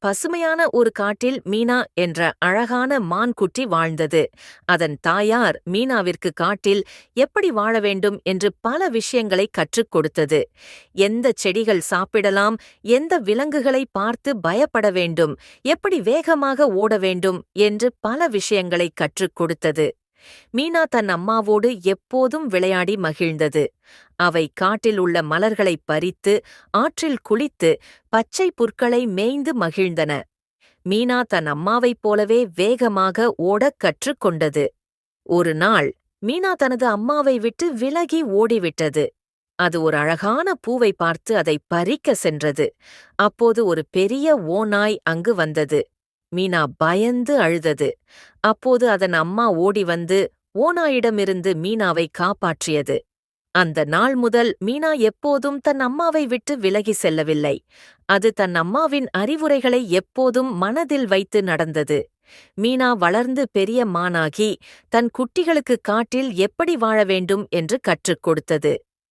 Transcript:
பசுமையான ஒரு காட்டில் மீனா என்ற அழகான மான் குட்டி வாழ்ந்தது. அதன் தாயார் மீனாவிற்கு காட்டில் எப்படி வாழ வேண்டும் என்று பல விஷயங்களை கற்றுக் கொடுத்தது. எந்த செடிகள் சாப்பிடலாம், எந்த விலங்குகளை பார்த்து பயப்பட வேண்டும், எப்படி வேகமாக ஓட வேண்டும் என்று பல விஷயங்களை கற்றுக் கொடுத்தது. மீனா தன் அம்மாவோடு எப்போதும் விளையாடி மகிழ்ந்தது. அவை காட்டில் உள்ள மலர்களைப் பறித்து, ஆற்றில் குளித்து, பச்சை புற்களை மேய்ந்து மகிழ்ந்தன. மீனா தன் அம்மாவைப் போலவே வேகமாக ஓடக் கற்றுக் கொண்டது. ஒரு நாள் மீனா தனது அம்மாவை விட்டு விலகி ஓடிவிட்டது. அது ஒரு அழகான பூவை பார்த்து அதை பறிக்க சென்றது. அப்போது ஒரு பெரிய ஓநாய் அங்கு வந்தது. மீனா பயந்து அழுதது. அப்போது அதன் அம்மா ஓடி வந்து ஓநாயிடமிருந்து மீனாவை காப்பாற்றியது. அந்த நாள் முதல் மீனா எப்போதும் தன் அம்மாவை விட்டு விலகி செல்லவில்லை. அது தன் அம்மாவின் அறிவுரைகளை எப்போதும் மனதில் வைத்து நடந்தது. மீனா வளர்ந்து பெரிய மானாகி தன் குட்டிகளுக்கு காட்டில் எப்படி வாழ வேண்டும் என்று கற்றுக் கொடுத்தது.